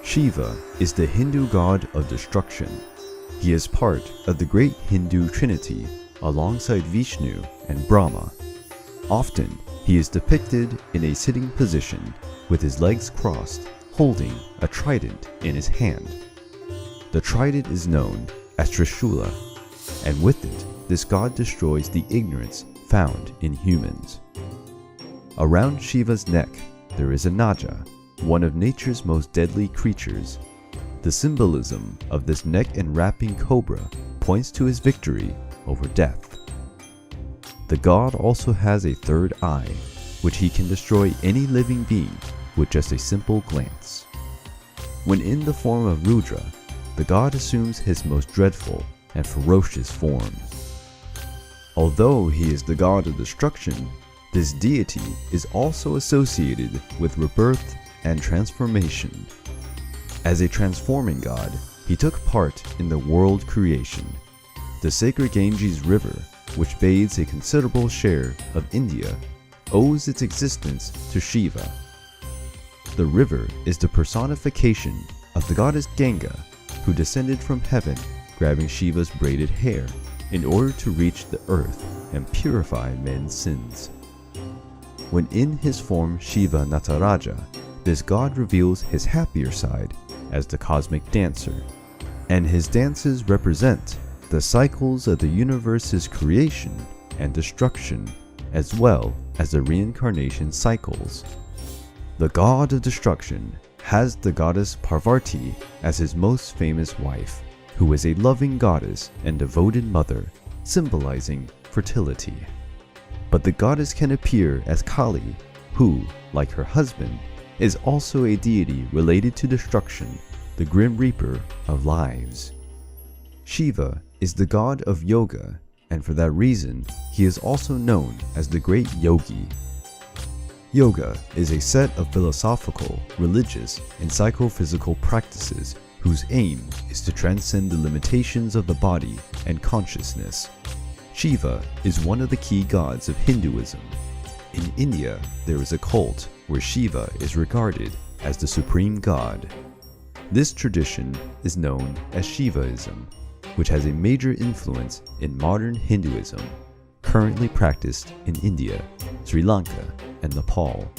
Shiva is the Hindu god of destruction. He is part of the great Hindu trinity alongside Vishnu and Brahma. Often, he is depicted in a sitting position with his legs crossed, holding a trident in his hand. The trident is known as Trishula, and with it, this god destroys the ignorance found in humans. Around Shiva's neck, there is a Naja, one of nature's most deadly creatures. The symbolism of this neck-enwrapping cobra points to his victory over death. The god also has a third eye, which he can destroy any living being with just a simple glance. When in the form of Rudra, the god assumes his most dreadful and ferocious form. Although he is the god of destruction, this deity is also associated with rebirth and transformation. As a transforming god, he took part in the world creation. The sacred Ganges River, which bathes a considerable share of India, owes its existence to Shiva. The river is the personification of the goddess Ganga, who descended from heaven grabbing Shiva's braided hair in order to reach the earth and purify men's sins. When in his form Shiva Nataraja, this god reveals his happier side as the cosmic dancer, and his dances represent the cycles of the universe's creation and destruction, as well as the reincarnation cycles. The god of destruction has the goddess Parvati as his most famous wife, who is a loving goddess and devoted mother, symbolizing fertility. But the goddess can appear as Kali, who, like her husband, is also a deity related to destruction, the grim reaper of lives. Shiva is the god of yoga, and for that reason, he is also known as the great yogi. Yoga is a set of philosophical, religious, and psychophysical practices whose aim is to transcend the limitations of the body and consciousness. Shiva is one of the key gods of Hinduism. In India, there is a cult where Shiva is regarded as the supreme god. This tradition is known as Shivaism, which has a major influence in modern Hinduism, currently practiced in India, Sri Lanka, and Nepal.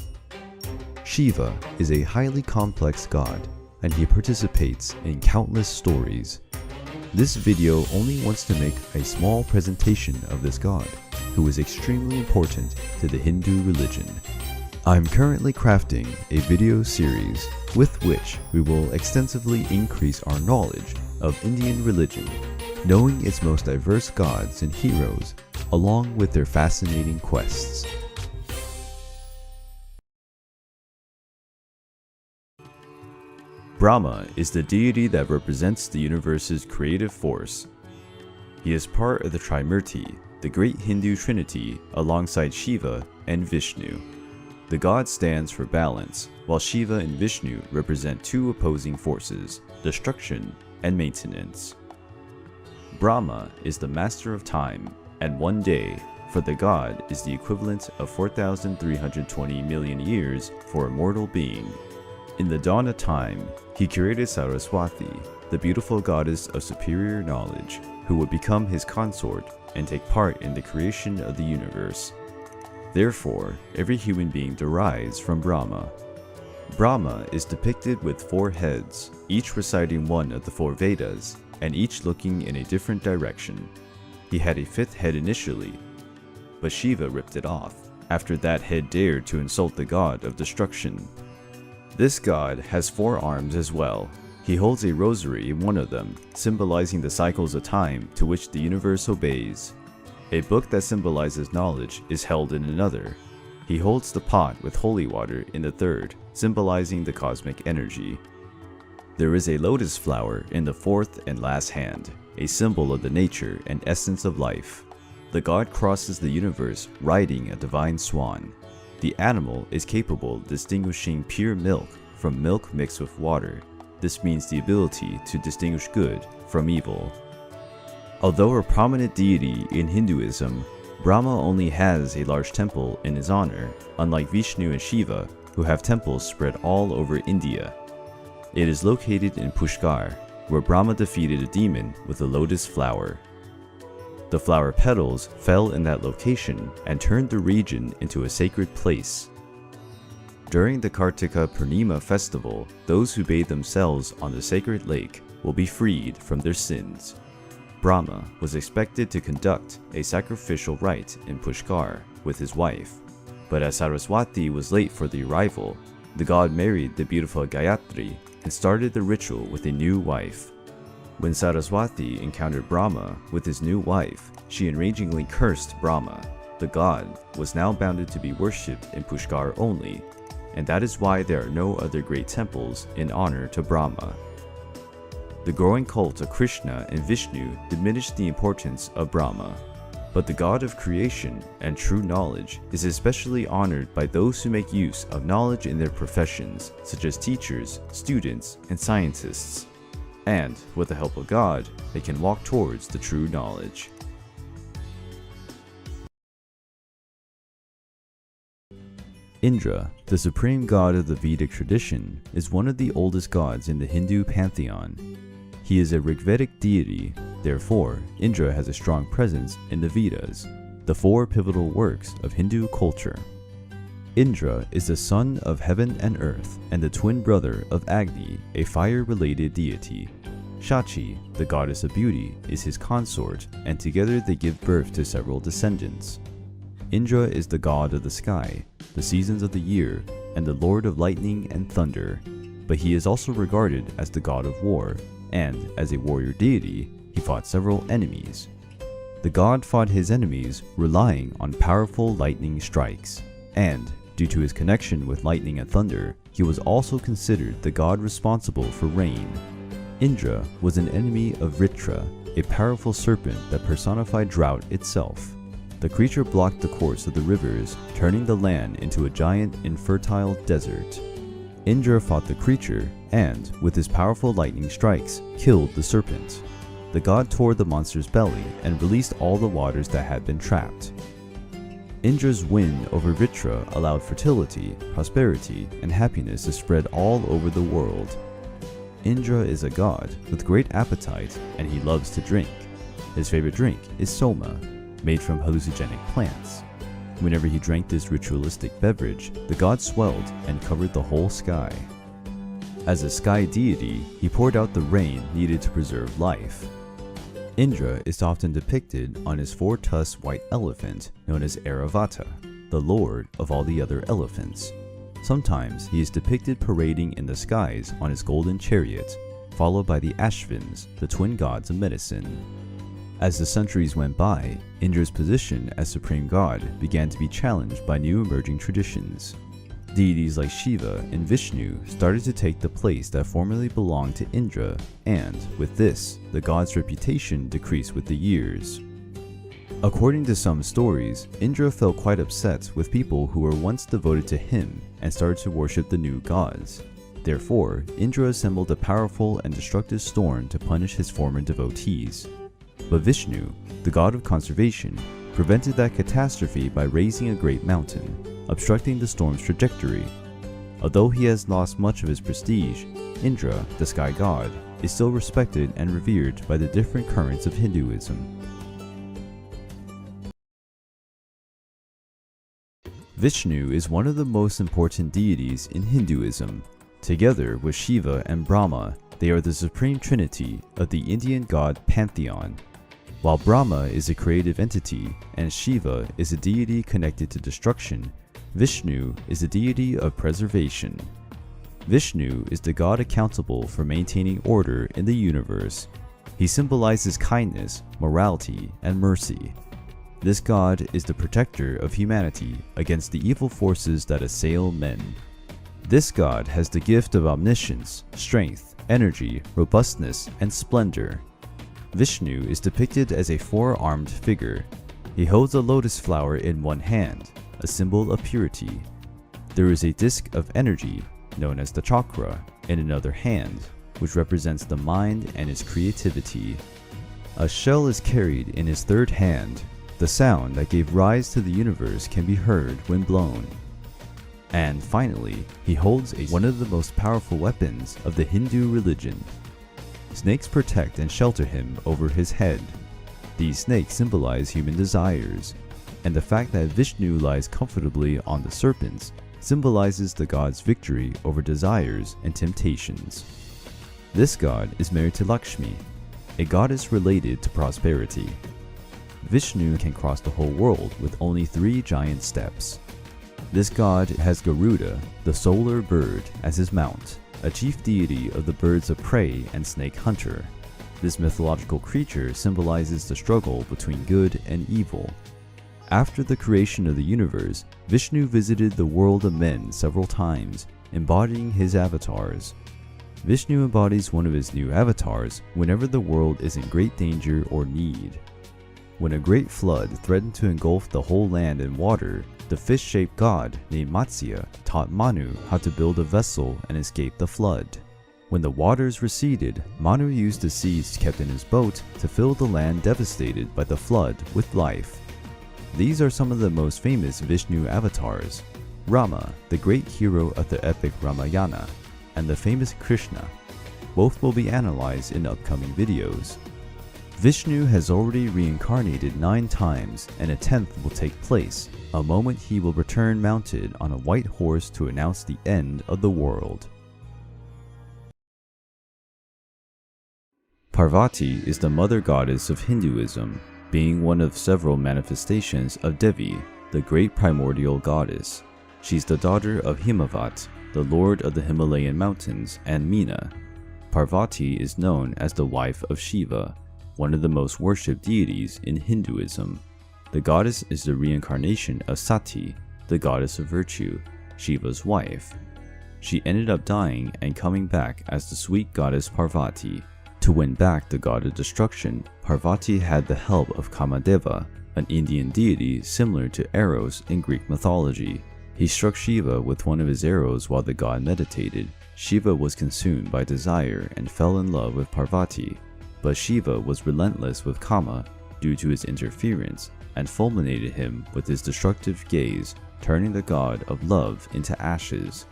Shiva is a highly complex god, and he participates in countless stories. This video only wants to make a small presentation of this god, who is extremely important to the Hindu religion. I'm currently crafting a video series with which we will extensively increase our knowledge of Indian religion, knowing its most diverse gods and heroes, along with their fascinating quests. Brahma is the deity that represents the universe's creative force. He is part of the Trimurti, the great Hindu trinity, alongside Shiva and Vishnu. The god stands for balance, while Shiva and Vishnu represent two opposing forces, destruction and maintenance. Brahma is the master of time, and one day, for the god, is the equivalent of 4,320 million years for a mortal being. In the dawn of time, he created Saraswati, the beautiful goddess of superior knowledge, who would become his consort and take part in the creation of the universe. Therefore, every human being derives from Brahma. Brahma is depicted with 4 heads, each reciting one of the 4 Vedas, and each looking in a different direction. He had a 5th head initially, but Shiva ripped it off, after that head dared to insult the god of destruction. This god has 4 arms as well. He holds a rosary in one of them, symbolizing the cycles of time to which the universe obeys. A book that symbolizes knowledge is held in another. He holds the pot with holy water in the third, symbolizing the cosmic energy. There is a lotus flower in the 4th and last hand, a symbol of the nature and essence of life. The god crosses the universe riding a divine swan. The animal is capable of distinguishing pure milk from milk mixed with water. This means the ability to distinguish good from evil. Although a prominent deity in Hinduism, Brahma only has a large temple in his honor, unlike Vishnu and Shiva, who have temples spread all over India. It is located in Pushkar, where Brahma defeated a demon with a lotus flower. The flower petals fell in that location and turned the region into a sacred place. During the Kartika Purnima festival, those who bathe themselves on the sacred lake will be freed from their sins. Brahma was expected to conduct a sacrificial rite in Pushkar with his wife, but as Saraswati was late for the arrival, the god married the beautiful Gayatri and started the ritual with a new wife. When Saraswati encountered Brahma with his new wife, she enragingly cursed Brahma. The god was now bounded to be worshipped in Pushkar only, and that is why there are no other great temples in honor to Brahma. The growing cult of Krishna and Vishnu diminished the importance of Brahma, but the god of creation and true knowledge is especially honored by those who make use of knowledge in their professions, such as teachers, students, and scientists. And, with the help of God, they can walk towards the true knowledge. Indra, the supreme god of the Vedic tradition, is one of the oldest gods in the Hindu pantheon. He is a Rigvedic deity, therefore, Indra has a strong presence in the Vedas, the four pivotal works of Hindu culture. Indra is the son of heaven and earth and the twin brother of Agni, a fire-related deity. Shachi, the goddess of beauty, is his consort, and together they give birth to several descendants. Indra is the god of the sky, the seasons of the year, and the lord of lightning and thunder, but he is also regarded as the god of war, and as a warrior deity, he fought several enemies. The god fought his enemies relying on powerful lightning strikes, and due to his connection with lightning and thunder, he was also considered the god responsible for rain. Indra was an enemy of Vritra, a powerful serpent that personified drought itself. The creature blocked the course of the rivers, turning the land into a giant infertile desert. Indra fought the creature and, with his powerful lightning strikes, killed the serpent. The god tore the monster's belly and released all the waters that had been trapped. Indra's win over Vritra allowed fertility, prosperity, and happiness to spread all over the world. Indra is a god with great appetite and he loves to drink. His favorite drink is soma, made from hallucinogenic plants. Whenever he drank this ritualistic beverage, the god swelled and covered the whole sky. As a sky deity, he poured out the rain needed to preserve life. Indra is often depicted on his four-tusked white elephant known as Airavata, the lord of all the other elephants. Sometimes he is depicted parading in the skies on his golden chariot, followed by the Ashvins, the twin gods of medicine. As the centuries went by, Indra's position as supreme god began to be challenged by new emerging traditions. Deities like Shiva and Vishnu started to take the place that formerly belonged to Indra, and with this, the god's reputation decreased with the years. According to some stories, Indra felt quite upset with people who were once devoted to him and started to worship the new gods. Therefore, Indra assembled a powerful and destructive storm to punish his former devotees. But Vishnu, the god of conservation, prevented that catastrophe by raising a great mountain, obstructing the storm's trajectory. Although he has lost much of his prestige, Indra, the sky god, is still respected and revered by the different currents of Hinduism. Vishnu is one of the most important deities in Hinduism. Together with Shiva and Brahma, they are the supreme trinity of the Indian god pantheon. While Brahma is a creative entity and Shiva is a deity connected to destruction, Vishnu is a deity of preservation. Vishnu is the god accountable for maintaining order in the universe. He symbolizes kindness, morality, and mercy. This god is the protector of humanity against the evil forces that assail men. This god has the gift of omniscience, strength, energy, robustness, and splendor. Vishnu is depicted as a four-armed figure. He holds a lotus flower in one hand, a symbol of purity. There is a disc of energy, known as the chakra, in another hand, which represents the mind and its creativity. A shell is carried in his third hand. The sound that gave rise to the universe can be heard when blown. And finally, he holds one of the most powerful weapons of the Hindu religion. Snakes protect and shelter him over his head. These snakes symbolize human desires, and the fact that Vishnu lies comfortably on the serpents symbolizes the god's victory over desires and temptations. This god is married to Lakshmi, a goddess related to prosperity. Vishnu can cross the whole world with only 3 giant steps. This god has Garuda, the solar bird, as his mount, a chief deity of the birds of prey and snake hunter. This mythological creature symbolizes the struggle between good and evil. After the creation of the universe, Vishnu visited the world of men several times, embodying his avatars. Vishnu embodies one of his new avatars whenever the world is in great danger or need. When a great flood threatened to engulf the whole land in water, the fish-shaped god named Matsya taught Manu how to build a vessel and escape the flood. When the waters receded, Manu used the seeds kept in his boat to fill the land devastated by the flood with life. These are some of the most famous Vishnu avatars: Rama, the great hero of the epic Ramayana, and the famous Krishna. Both will be analyzed in upcoming videos. Vishnu has already reincarnated 9 times, and a 10th will take place, a moment he will return mounted on a white horse to announce the end of the world. Parvati is the mother goddess of Hinduism, being one of several manifestations of Devi, the great primordial goddess. She's the daughter of Himavat, the lord of the Himalayan mountains, and Meena. Parvati is known as the wife of Shiva, one of the most worshipped deities in Hinduism. The goddess is the reincarnation of Sati, the goddess of virtue, Shiva's wife. She ended up dying and coming back as the sweet goddess Parvati. To win back the god of destruction, Parvati had the help of Kamadeva, an Indian deity similar to Eros in Greek mythology. He struck Shiva with one of his arrows while the god meditated. Shiva was consumed by desire and fell in love with Parvati, but Shiva was relentless with Kama due to his interference and fulminated him with his destructive gaze, turning the god of love into ashes.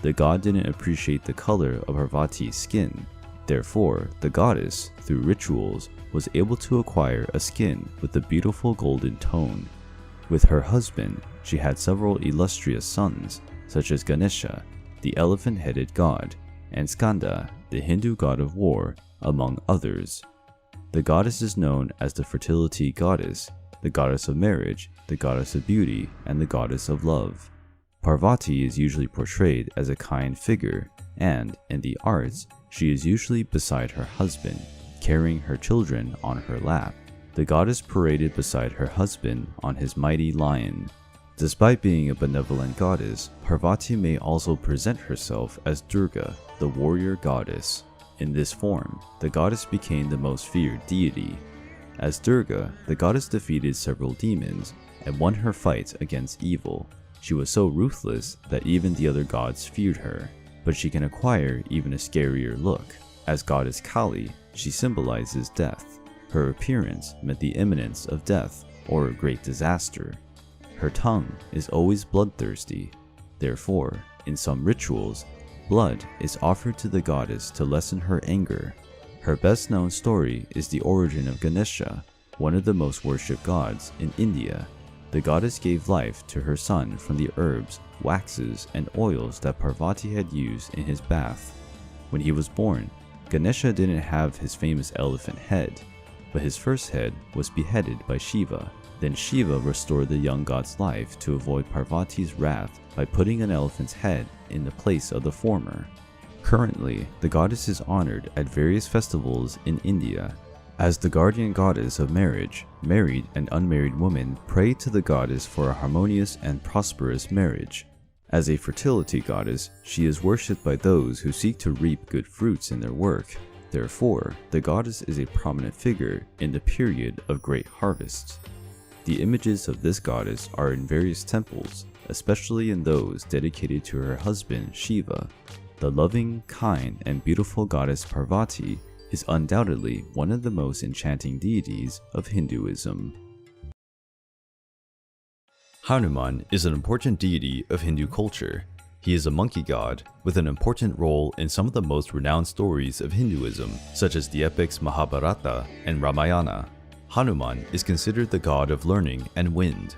The god didn't appreciate the color of Parvati's skin. Therefore, the goddess, through rituals, was able to acquire a skin with a beautiful golden tone. With her husband, she had several illustrious sons, such as Ganesha, the elephant-headed god, and Skanda, the Hindu god of war, among others. The goddess is known as the fertility goddess, the goddess of marriage, the goddess of beauty, and the goddess of love. Parvati is usually portrayed as a kind figure, and, in the arts, she is usually beside her husband, carrying her children on her lap. The goddess paraded beside her husband on his mighty lion. Despite being a benevolent goddess, Parvati may also present herself as Durga, the warrior goddess. In this form, the goddess became the most feared deity. As Durga, the goddess defeated several demons and won her fights against evil. She was so ruthless that even the other gods feared her. But she can acquire even a scarier look. As goddess Kali, she symbolizes death. Her appearance meant the imminence of death or a great disaster. Her tongue is always bloodthirsty. Therefore, in some rituals, blood is offered to the goddess to lessen her anger. Her best known story is the origin of Ganesha, one of the most worshipped gods in India. The goddess gave life to her son from the herbs, waxes, and oils that Parvati had used in his bath. When he was born, Ganesha didn't have his famous elephant head, but his first head was beheaded by Shiva. Then Shiva restored the young god's life to avoid Parvati's wrath by putting an elephant's head in the place of the former. Currently, the goddess is honored at various festivals in India. As the guardian goddess of marriage, married and unmarried women pray to the goddess for a harmonious and prosperous marriage. As a fertility goddess, she is worshipped by those who seek to reap good fruits in their work. Therefore, the goddess is a prominent figure in the period of great harvests. The images of this goddess are in various temples, especially in those dedicated to her husband Shiva. The loving, kind, and beautiful goddess Parvati is undoubtedly one of the most enchanting deities of Hinduism. Hanuman is an important deity of Hindu culture. He is a monkey god with an important role in some of the most renowned stories of Hinduism, such as the epics Mahabharata and Ramayana. Hanuman is considered the god of learning and wind.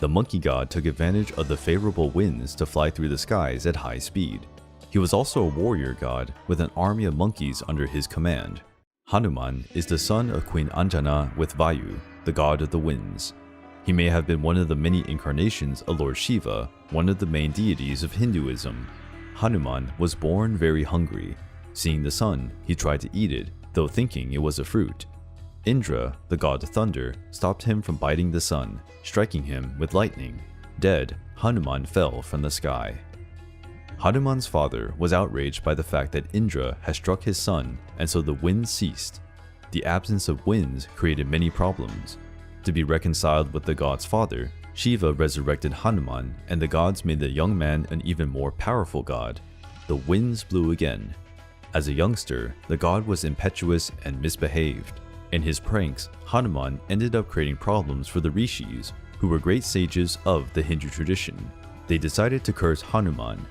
The monkey god took advantage of the favorable winds to fly through the skies at high speed. He was also a warrior god with an army of monkeys under his command. Hanuman is the son of Queen Anjana with Vayu, the god of the winds. He may have been one of the many incarnations of Lord Shiva, one of the main deities of Hinduism. Hanuman was born very hungry. Seeing the sun, he tried to eat it, though thinking it was a fruit. Indra, the god of thunder, stopped him from biting the sun, striking him with lightning. Dead, Hanuman fell from the sky. Hanuman's father was outraged by the fact that Indra had struck his son, and so the winds ceased. The absence of winds created many problems. To be reconciled with the god's father, Shiva resurrected Hanuman, and the gods made the young man an even more powerful god. The winds blew again. As a youngster, the god was impetuous and misbehaved. In his pranks, Hanuman ended up creating problems for the rishis, who were great sages of the Hindu tradition. They decided to curse Hanuman.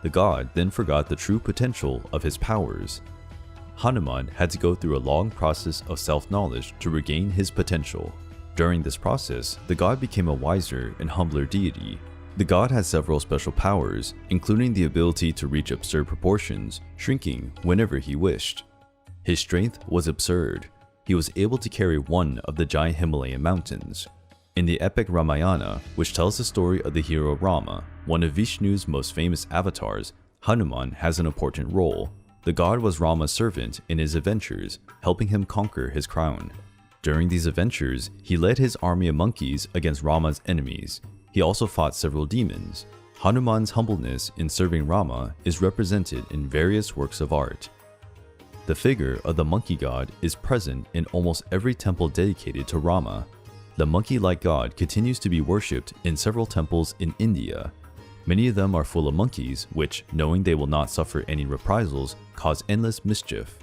The god then forgot the true potential of his powers. Hanuman had to go through a long process of self-knowledge to regain his potential. During this process, the god became a wiser and humbler deity. The god had several special powers, including the ability to reach absurd proportions, shrinking whenever he wished. His strength was absurd. He was able to carry one of the giant Himalayan mountains. In the epic Ramayana, which tells the story of the hero Rama, one of Vishnu's most famous avatars, Hanuman has an important role. The god was Rama's servant in his adventures, helping him conquer his crown. During these adventures, he led his army of monkeys against Rama's enemies. He also fought several demons. Hanuman's humbleness in serving Rama is represented in various works of art. The figure of the monkey god is present in almost every temple dedicated to Rama. The monkey-like god continues to be worshipped in several temples in India. Many of them are full of monkeys which, knowing they will not suffer any reprisals, cause endless mischief.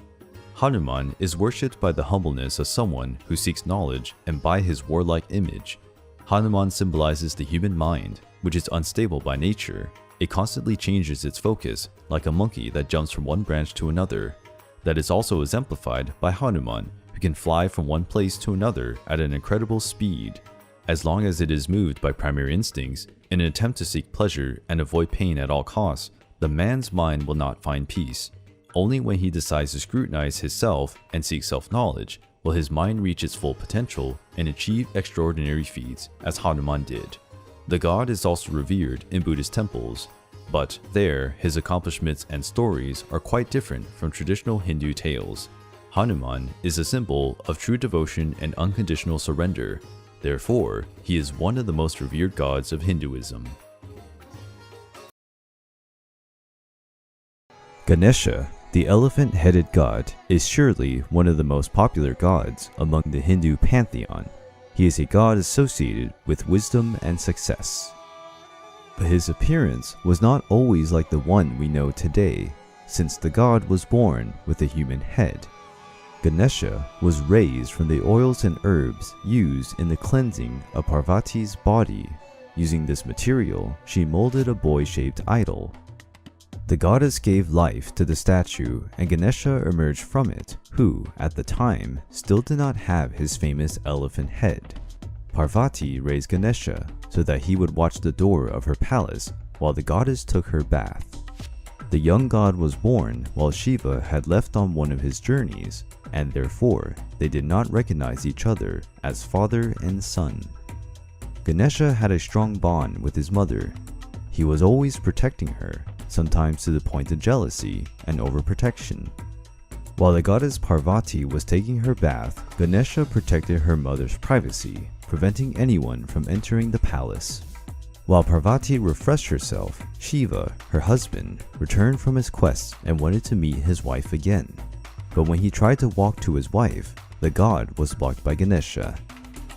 Hanuman is worshipped by the humbleness of someone who seeks knowledge, and by his warlike image. Hanuman symbolizes the human mind, which is unstable by nature. It constantly changes its focus, like a monkey that jumps from one branch to another. That is also exemplified by Hanuman, who can fly from one place to another at an incredible speed. As long as it is moved by primary instincts, in an attempt to seek pleasure and avoid pain at all costs, the man's mind will not find peace. Only when he decides to scrutinize his self and seek self-knowledge will his mind reach its full potential and achieve extraordinary feats, as Hanuman did. The god is also revered in Buddhist temples, but there his accomplishments and stories are quite different from traditional Hindu tales. Hanuman is a symbol of true devotion and unconditional surrender. Therefore, he is one of the most revered gods of Hinduism. Ganesha, the elephant-headed god, is surely one of the most popular gods among the Hindu pantheon. He is a god associated with wisdom and success. But his appearance was not always like the one we know today, since the god was born with a human head. Ganesha was raised from the oils and herbs used in the cleansing of Parvati's body. Using this material, she molded a boy-shaped idol. The goddess gave life to the statue, and Ganesha emerged from it, who, at the time, still did not have his famous elephant head. Parvati raised Ganesha so that he would watch the door of her palace while the goddess took her bath. The young god was born while Shiva had left on one of his journeys, and therefore they did not recognize each other as father and son. Ganesha had a strong bond with his mother. He was always protecting her, sometimes to the point of jealousy and overprotection. While the goddess Parvati was taking her bath, Ganesha protected her mother's privacy, preventing anyone from entering the palace. While Parvati refreshed herself, Shiva, her husband, returned from his quest and wanted to meet his wife again. But when he tried to walk to his wife, the god was blocked by Ganesha.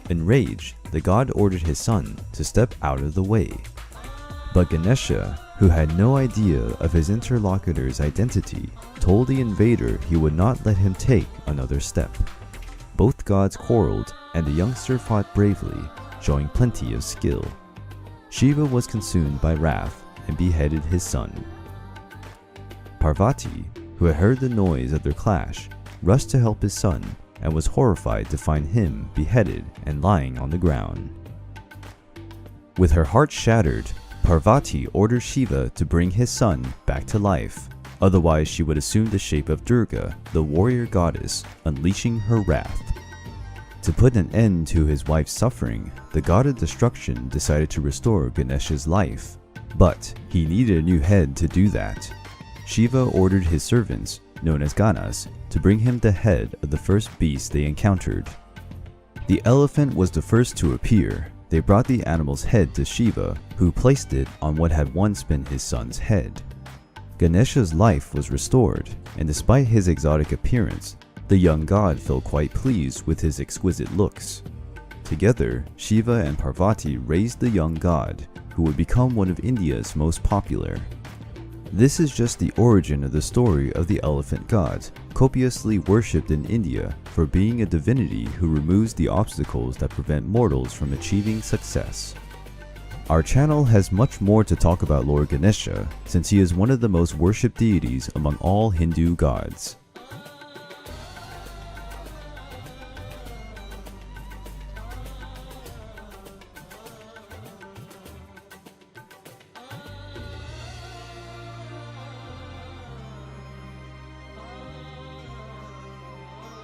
Enraged, the god ordered his son to step out of the way. But Ganesha, who had no idea of his interlocutor's identity, told the invader he would not let him take another step. Both gods quarreled, and the youngster fought bravely, showing plenty of skill. Shiva was consumed by wrath and beheaded his son. Parvati, who had heard the noise of their clash, rushed to help his son and was horrified to find him beheaded and lying on the ground. With her heart shattered, Parvati ordered Shiva to bring his son back to life, otherwise she would assume the shape of Durga, the warrior goddess, unleashing her wrath. To put an end to his wife's suffering, the god of destruction decided to restore Ganesha's life, but he needed a new head to do that. Shiva ordered his servants, known as Ganas, to bring him the head of the first beast they encountered. The elephant was the first to appear. They brought the animal's head to Shiva, who placed it on what had once been his son's head. Ganesha's life was restored, and despite his exotic appearance, the young god felt quite pleased with his exquisite looks. Together, Shiva and Parvati raised the young god, who would become one of India's most popular. This is just the origin of the story of the elephant god, copiously worshipped in India for being a divinity who removes the obstacles that prevent mortals from achieving success. Our channel has much more to talk about Lord Ganesha, since he is one of the most worshipped deities among all Hindu gods.